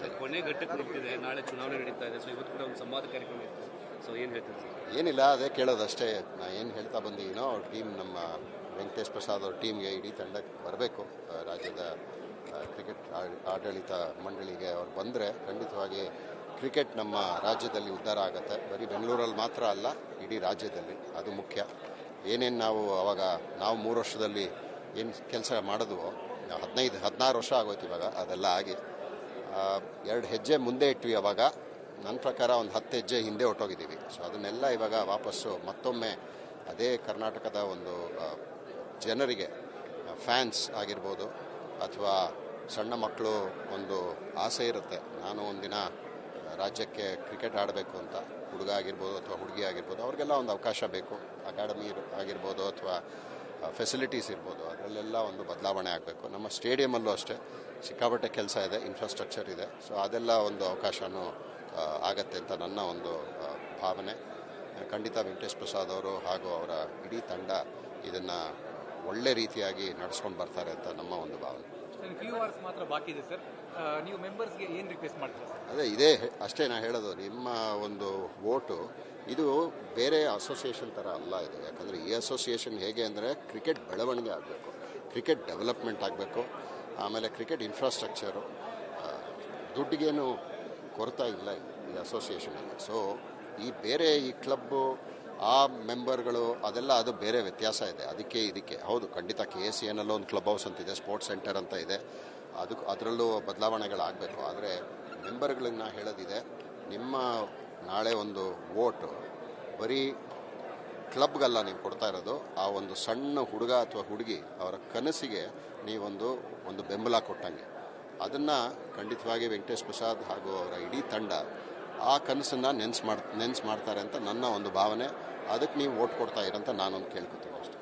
ಇದೆ. ಕೊನೆ ಘಟ್ಟಕ್ಕೆ ನಿಂತಿದೆ, ನಾಳೆ ಚುನಾವಣೆ ನಡೀತಾ ಇದೆ. ಸೊ ಇವತ್ತು ಕೂಡ ಒಂದು ಸಂವಾದ ಕಾರ್ಯಕ್ರಮ ಇತ್ತು. ಸೊ ಏನು ಹೇಳ್ತೀವಿ ಸರ್? ಏನಿಲ್ಲ, ಅದೇ ಕೇಳೋದಷ್ಟೇ. ನಾ ಏನು ಹೇಳ್ತಾ ಬಂದಿದ್ದೀನೋ ಅವ್ರ ಟೀಮ್, ನಮ್ಮ ವೆಂಕಟೇಶ್ ಪ್ರಸಾದ್ ಅವ್ರ ಟೀಮ್ಗೆ, ಇಡೀ ತಂಡಕ್ಕೆ ಬರಬೇಕು. ರಾಜ್ಯದ ಕ್ರಿಕೆಟ್ ಆಡಳಿತ ಮಂಡಳಿಗೆ ಅವ್ರು ಬಂದರೆ ಖಂಡಿತವಾಗಿ ಕ್ರಿಕೆಟ್ ನಮ್ಮ ರಾಜ್ಯದಲ್ಲಿ ಉದ್ಧಾರ ಆಗುತ್ತೆ. ಬರೀ ಬೆಂಗಳೂರಲ್ಲಿ ಮಾತ್ರ ಅಲ್ಲ, ಇಡೀ ರಾಜ್ಯದಲ್ಲಿ. ಅದು ಮುಖ್ಯ. ಏನೇನು ನಾವು 3 ವರ್ಷದಲ್ಲಿ ಏನು ಕೆಲಸ ಮಾಡಿದ್ವೋ, 16 ವರ್ಷ ಆಗೋಯ್ತು ಇವಾಗ, ಅದೆಲ್ಲ ಆಗಿ 2 ಹೆಜ್ಜೆ ಮುಂದೆ ಇಟ್ವಿ. ಅವಾಗ ನನ್ನ ಪ್ರಕಾರ ಒಂದು 10 ಹೆಜ್ಜೆ ಹಿಂದೆ ಹೊಟ್ಟೋಗಿದ್ದೀವಿ. ಸೊ ಅದನ್ನೆಲ್ಲ ಇವಾಗ ವಾಪಸ್ಸು ಮತ್ತೊಮ್ಮೆ ಅದೇ ಕರ್ನಾಟಕದ ಒಂದು ಜನರಿಗೆ, ಫ್ಯಾನ್ಸ್ ಆಗಿರ್ಬೋದು ಅಥವಾ ಸಣ್ಣ ಮಕ್ಕಳು ಒಂದು ಆಸೆ ಇರುತ್ತೆ, ನಾನು ಒಂದಿನ ರಾಜ್ಯಕ್ಕೆ ಕ್ರಿಕೆಟ್ ಆಡಬೇಕು ಅಂತ. ಹುಡುಗ ಆಗಿರ್ಬೋದು ಅಥವಾ ಹುಡುಗಿ ಆಗಿರ್ಬೋದು, ಅವ್ರಿಗೆಲ್ಲ ಒಂದು ಅವಕಾಶ ಬೇಕು. ಅಕಾಡೆಮಿ ಆಗಿರ್ಬೋದು ಅಥವಾ ಫೆಸಿಲಿಟೀಸ್ ಇರ್ಬೋದು, ಅದರಲ್ಲೆಲ್ಲ ಒಂದು ಬದಲಾವಣೆ ಆಗಬೇಕು. ನಮ್ಮ ಸ್ಟೇಡಿಯಮಲ್ಲೂ ಅಷ್ಟೇ ಸಿಕ್ಕಾಪಟ್ಟೆ ಕೆಲಸ ಇದೆ, ಇನ್ಫ್ರಾಸ್ಟ್ರಕ್ಚರ್ ಇದೆ. ಸೊ ಅದೆಲ್ಲ ಒಂದು ಅವಕಾಶನೂ ಆಗತ್ತೆ ಅಂತ ನನ್ನ ಒಂದು ಭಾವನೆ. ಖಂಡಿತ ವೆಂಕಟೇಶ್ ಪ್ರಸಾದ್ ಅವರು ಹಾಗೂ ಅವರ ಇಡೀ ತಂಡ ಇದನ್ನು ಒಳ್ಳೆ ರೀತಿಯಾಗಿ ನಡೆಸ್ಕೊಂಡು ಬರ್ತಾರೆ ಅಂತ ನಮ್ಮ ಒಂದು ಭಾವನೆ. ಮಾತ್ರ ಬಾಕಿ ಇದೆ ಸರ್, ನೀವು ಮೆಂಬರ್ಸ್ಗೆ ಏನು ರಿಕ್ವೆಸ್ಟ್ ಮಾಡ್ತೀರಾ? ಅದೇ ಇದೇ ಅಷ್ಟೇ ನಾ ಹೇಳೋದು. ನಿಮ್ಮ ಒಂದು ವೋಟು ಇದು ಬೇರೆ ಅಸೋಸಿಯೇಷನ್ ಥರ ಅಲ್ಲ ಇದು. ಯಾಕಂದರೆ ಈ ಅಸೋಸಿಯೇಷನ್ ಹೇಗೆ ಅಂದರೆ ಕ್ರಿಕೆಟ್ ಬೆಳವಣಿಗೆ ಆಗಬೇಕು, ಕ್ರಿಕೆಟ್ ಡೆವಲಪ್ಮೆಂಟ್ ಆಗಬೇಕು, ಆಮೇಲೆ ಕ್ರಿಕೆಟ್ ಇನ್ಫ್ರಾಸ್ಟ್ರಕ್ಚರು, ದುಡ್ಡಿಗೇನು ಕೊರತೆ ಇಲ್ಲ ಈ ಅಸೋಸಿಯೇಷನಲ್ಲಿ. ಸೊ ಈ ಕ್ಲಬ್ಬು, ಆ ಮೆಂಬರ್ಗಳು, ಅದೆಲ್ಲ ಅದು ಬೇರೆ ವ್ಯತ್ಯಾಸ ಇದೆ. ಇದಕ್ಕೆ ಹೌದು, ಖಂಡಿತ KSCNಲ್ಲೂ ಒಂದು ಕ್ಲಬ್ ಹೌಸ್ ಅಂತಿದೆ, ಸ್ಪೋರ್ಟ್ಸ್ ಸೆಂಟರ್ ಅಂತ ಇದೆ, ಅದರಲ್ಲೂ ಬದಲಾವಣೆಗಳಾಗಬೇಕು. ಆದರೆ ಮೆಂಬರ್ಗಳನ್ನ ಹೇಳೋದಿದೆ, ನಿಮ್ಮ ನಾಳೆ ಒಂದು ವೋಟು ಬರೀ ಕ್ಲಬ್ಗಲ್ಲ ನೀವು ಕೊಡ್ತಾ ಇರೋದು, ಆ ಒಂದು ಸಣ್ಣ ಹುಡುಗ ಅಥವಾ ಹುಡುಗಿ ಅವರ ಕನಸಿಗೆ ನೀವೊಂದು ಬೆಂಬಲ ಕೊಟ್ಟಂಗೆ. ಅದನ್ನು ಖಂಡಿತವಾಗಿ ವೆಂಕಟೇಶ್ ಪ್ರಸಾದ್ ಹಾಗೂ ಅವರ ಇಡೀ ತಂಡ ಆ ಕನಸನ್ನು ನೆನ್ಸ್ ಮಾಡ್ತಾರೆ ಅಂತ ನನ್ನ ಒಂದು ಭಾವನೆ. ಅದಕ್ಕೆ ನೀವು ವೋಟ್ ಕೊಡ್ತಾ ಇರಂತ ನಾನೊಂದು ಕೇಳ್ಕೊತೀನಿ ಅಷ್ಟೇ.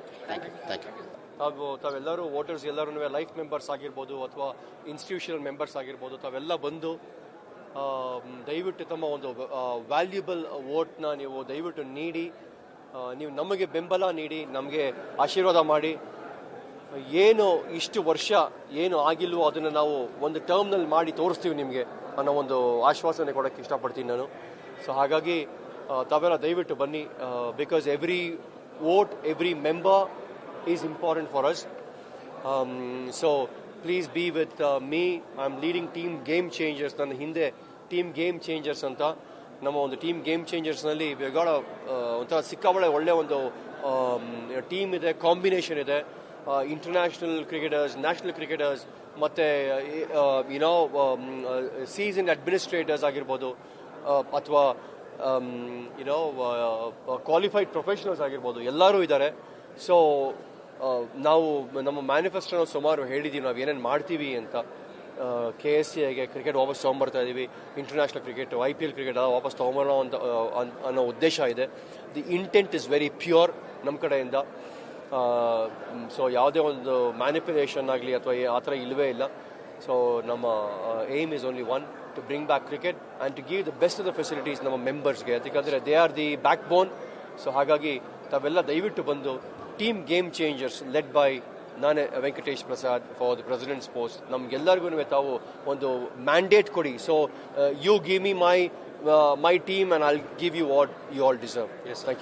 Thank you. ತಾವೆಲ್ಲರೂ ವೋಟರ್ಸ್ ಎಲ್ಲರೂ ಲೈಫ್ ಮೆಂಬರ್ಸ್ ಆಗಿರ್ಬೋದು ಅಥವಾ ಇನ್ಸ್ಟಿಟ್ಯೂಷನಲ್ ಮೆಂಬರ್ಸ್ ಆಗಿರ್ಬೋದು, ತಾವೆಲ್ಲ ಬಂದು ದಯವಿಟ್ಟು ತಮ್ಮ ಒಂದು ವ್ಯಾಲ್ಯೂಬಲ್ ವೋಟ್ನ ನೀವು ದಯವಿಟ್ಟು ನೀಡಿ, ನೀವು ನಮಗೆ ಬೆಂಬಲ ನೀಡಿ, ನಮಗೆ ಆಶೀರ್ವಾದ ಮಾಡಿ. ಏನು ಇಷ್ಟು ವರ್ಷ ಏನು ಆಗಿಲ್ವೋ ಅದನ್ನು ನಾವು ಒಂದು ಟರ್ಮ್ನಲ್ಲಿ ಮಾಡಿ ತೋರಿಸ್ತೀವಿ ನಿಮಗೆ ಅನ್ನೋ ಒಂದು ಆಶ್ವಾಸನೆ ಕೊಡೋಕ್ಕೆ ಇಷ್ಟಪಡ್ತೀನಿ ನಾನು. ಸೊ ಹಾಗಾಗಿ ತಾವೆಲ್ಲ ದಯವಿಟ್ಟು ಬನ್ನಿ, because every vote, every member is important for us. So please be with me. I am leading team game changers. ನನ್ನ ಹಿಂದೆ ಟೀಮ್ ಗೇಮ್ ಚೇಂಜರ್ಸ್ ಅಂತ ನಮ್ಮ ಒಂದು ಟೀಮ್ ಗೇಮ್ ಚೇಂಜರ್ಸ್ನಲ್ಲಿ ಒಂಥರ ಸಿಕ್ಕಾಬಳೆ ಒಳ್ಳೆ ಒಂದು ಟೀಮ್ ಇದೆ, ಕಾಂಬಿನೇಷನ್ ಇದೆ. ಇಂಟರ್ನ್ಯಾಷನಲ್ ಕ್ರಿಕೆಟರ್ಸ್, ನ್ಯಾಷನಲ್ ಕ್ರಿಕೆಟರ್ಸ್, ಮತ್ತು ಸೀಸನ್ ಅಡ್ಮಿನಿಸ್ಟ್ರೇಟರ್ಸ್ ಆಗಿರ್ಬೋದು ಅಥವಾ ಕ್ವಾಲಿಫೈಡ್ ಪ್ರೊಫೆಷನಲ್ಸ್ ಆಗಿರ್ಬೋದು, ಎಲ್ಲರೂ ಇದ್ದಾರೆ. ಸೊ ನಾವು ನಮ್ಮ ಮ್ಯಾನಿಫೆಸ್ಟೋನ ಸುಮಾರು ಹೇಳಿದ್ದೀವಿ ನಾವು ಏನೇನು ಮಾಡ್ತೀವಿ ಅಂತ. KSCIಗೆ ಕ್ರಿಕೆಟ್ ವಾಪಸ್ ತೊಗೊಂಬರ್ತಾ ಇದ್ದೀವಿ, ಇಂಟರ್ನ್ಯಾಷನಲ್ ಕ್ರಿಕೆಟ್, IPL ಕ್ರಿಕೆಟ್ ವಾಪಸ್ ತೊಗೊಂಬರೋ ಅಂತ ಅನ್ನೋ ಉದ್ದೇಶ ಇದೆ. The intent is very pure ನಮ್ಮ ಕಡೆಯಿಂದ. ಸೊ ಯಾವುದೇ ಒಂದು ಮ್ಯಾನಿಪ್ಯುಲೇಷನ್ ಆಗಲಿ ಅಥವಾ ಆ ಥರ ಇಲ್ಲವೇ ಇಲ್ಲ. ಸೊ ನಮ್ಮ aim is only one, to bring back cricket and to give the best of the facilities ನಮ್ಮ ಮೆಂಬರ್ಸ್ಗೆ. ಯಾಕಂದರೆ they are the backbone. So ಹಾಗಾಗಿ ತಾವೆಲ್ಲ ದಯವಿಟ್ಟು ಬಂದು team game changers led by ನಾನೇ Venkatesh Prasad for the president's post, ನಮಗೆಲ್ಲರಿಗೂ ತಾವು ಒಂದು ಮ್ಯಾಂಡೇಟ್ ಕೊಡಿ. So you give me my team and I will give you what you all deserve. Yes, thank you.